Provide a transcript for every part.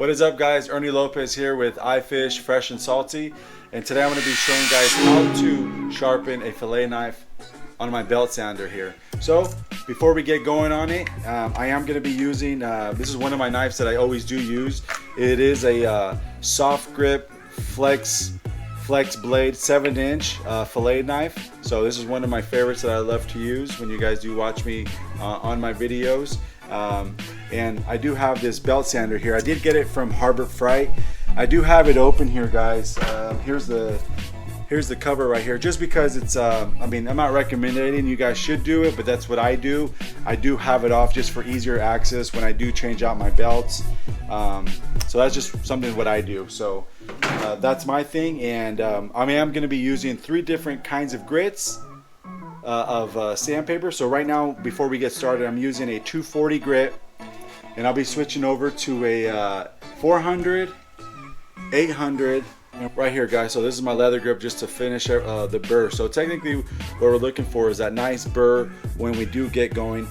What is up, guys? Ernie Lopez here with iFish Fresh and Salty, and today I'm going to be showing you guys how to sharpen a fillet knife on my belt sander here. So before we get going on it, I am going to be using, this is one of my knives that I always do use. It is a soft grip flex blade 7-inch fillet knife. So this is one of my favorites that I love to use when you guys do watch me on my videos. And I do have this belt sander here. I did get it from Harbor Freight. I do have it open here, guys. Here's the cover right here, just because it's I mean, I'm not recommending you guys should do it, but that's what I do. I do have it off just for easier access when I do change out my belts. So that's just something what I do. So that's my thing. And I mean, I'm going to be using 3 different kinds of grits of sandpaper. So right now, before we get started, I'm using a 240 grit, and I'll be switching over to a 400, 800, and right here, guys. So this is my leather grip just to finish the burr. So technically what we're looking for is that nice burr when we do get going.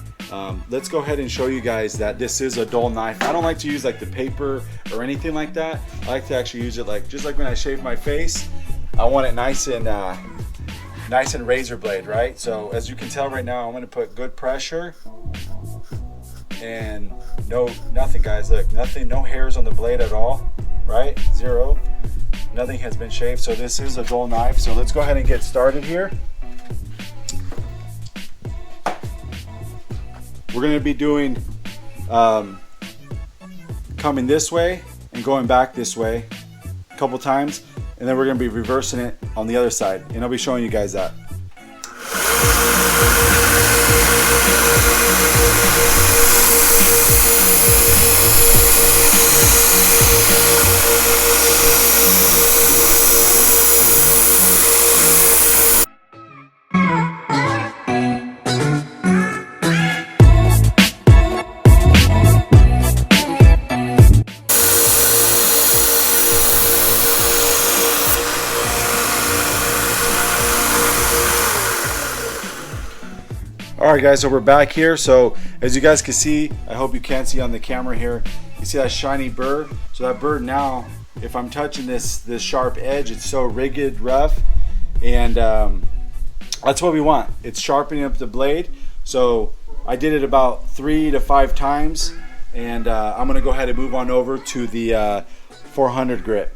Let's go ahead and show you guys that this is a dull knife. I don't like to use like the paper or anything like that. I like to actually use it like, just like when I shave my face, I want it nice and razor blade, right? So as you can tell right now, I'm going to put good pressure, and nothing, guys. Look, nothing, no hairs on the blade at all, right? Zero. Nothing has been shaved. So this is a dull knife. So let's go ahead and get started here. We're going to be doing coming this way and going back this way a couple times, and then we're going to be reversing it on the other side, and I'll be showing you guys that. Alright, guys, so we're back here. So as you guys can see, I hope you can't see on the camera here, you see that shiny burr. So that burr now, if I'm touching this sharp edge, it's so rigid, rough, and that's what we want. It's sharpening up the blade. So I did it about 3 to 5 times, and I'm gonna go ahead and move on over to the 400 grit.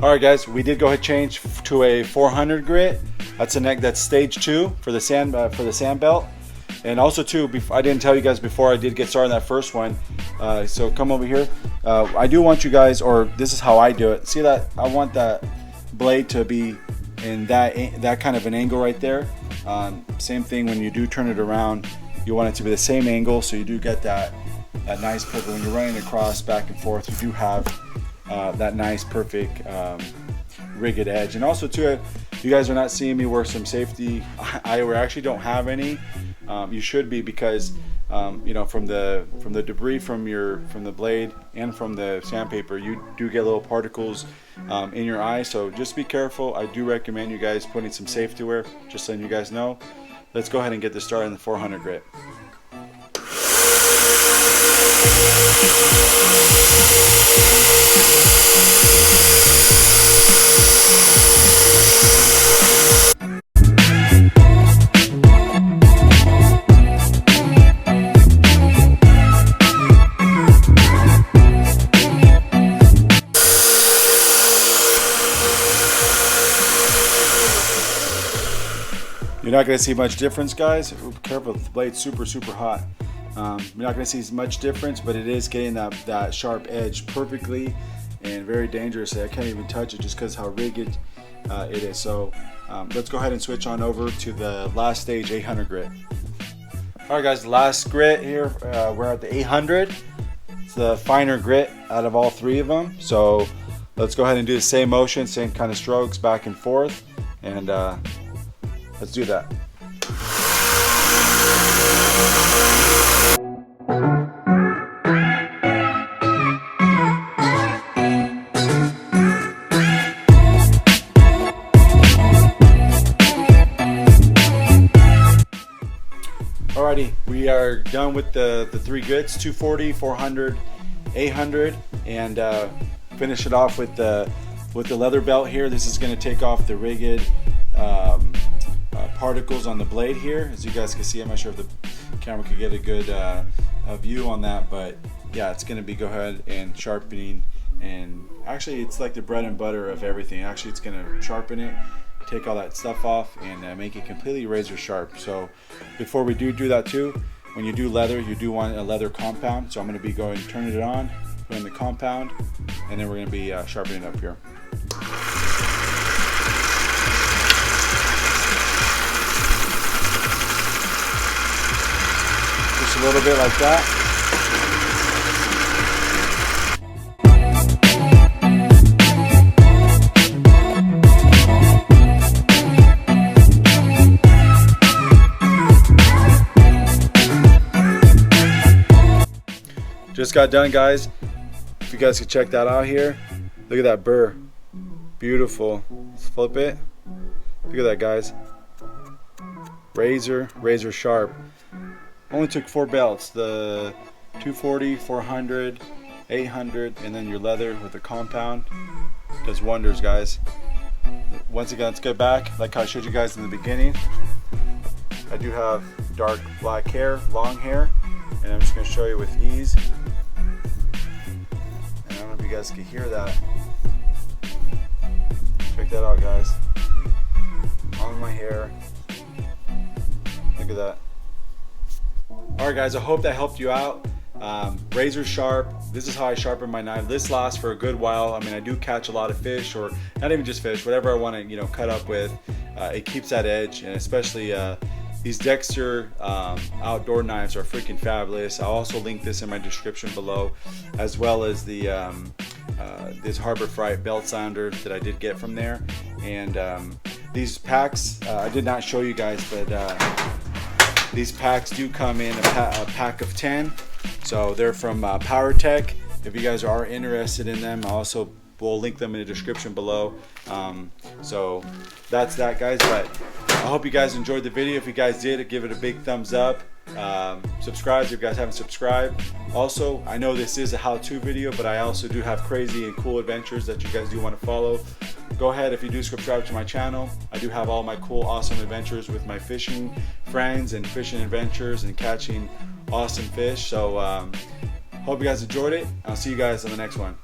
Alright, guys, we did go ahead and change to a 400 grit. That's stage 2 for the sand belt. And also too, I didn't tell you guys before I did get started on that first one. So come over here. I do want you guys, or this is how I do it. See that? I want that blade to be in that kind of an angle right there. Same thing when you do turn it around. You want it to be the same angle, so you do get that nice perfect. When you're running across back and forth, you do have that nice perfect rigged edge. And also too, you guys are not seeing me wear some safety eyewear. I actually don't have any. You should be, because you know, from the debris from the blade and from the sandpaper, you do get little particles in your eye. So just be careful. I do recommend you guys putting some safety wear, just letting you guys know. Let's go ahead and get this started in the 400 grit. You're not going to see much difference, guys. Ooh, careful, the blade's super hot. You're not going to see much difference, but it is getting that sharp edge perfectly, and very dangerous. I can't even touch it just because how rigid it is. So let's go ahead and switch on over to the last stage, 800 grit. Alright, guys, last grit here. We're at the 800. It's the finer grit out of all 3 of them. So let's go ahead and do the same motion, same kind of strokes back and forth, and let's do that. Alrighty, we are done with the 3 grits, 240, 400, 800, and finish it off with the leather belt here. This is going to take off the rigid particles on the blade here. As you guys can see, I'm not sure if the camera could get a good view on that, but yeah, it's going to be go ahead and sharpening, and actually it's like the bread and butter of everything. Actually, it's going to sharpen it, take all that stuff off, and make it completely razor sharp. So before we do that too, when you do leather, you do want a leather compound. So I'm going to be going turning it on, putting the compound, and then we're going to be sharpening up here. Just a little bit like that. Just got done, guys. If you guys could check that out here. Look at that burr. Beautiful. Let's flip it. Look at that, guys. Razor sharp. Only took 4 belts. The 240, 400, 800, and then your leather with the compound. Does wonders, guys. Once again, let's get back. Like how I showed you guys in the beginning, I do have dark black hair, long hair, and I'm just going to show you with ease. And I don't know if you guys can hear that. Check that out, guys. On my hair. Look at that. Alright, guys, I hope that helped you out. Razor sharp. This is how I sharpen my knife. This lasts for a good while. I mean, I do catch a lot of fish, or not even just fish, whatever I want to, cut up with. It keeps that edge, and especially these Dexter outdoor knives are freaking fabulous. I'll also link this in my description below, as well as the this Harbor Freight belt sounder that I did get from there. And these packs, I did not show you guys, but these packs do come in a pack of 10. So they're from Powertec. If you guys are interested in them, I also will link them in the description below. So that's that, guys. But I hope you guys enjoyed the video. If you guys did, give it a big thumbs up. Subscribe if you guys haven't subscribed. Also, I know this is a how-to video, but I also do have crazy and cool adventures that you guys do want to follow. Go ahead, if you do subscribe to my channel. I do have all my cool, awesome adventures with my fishing friends and fishing adventures and catching awesome fish. So hope you guys enjoyed it. I'll see you guys on the next one.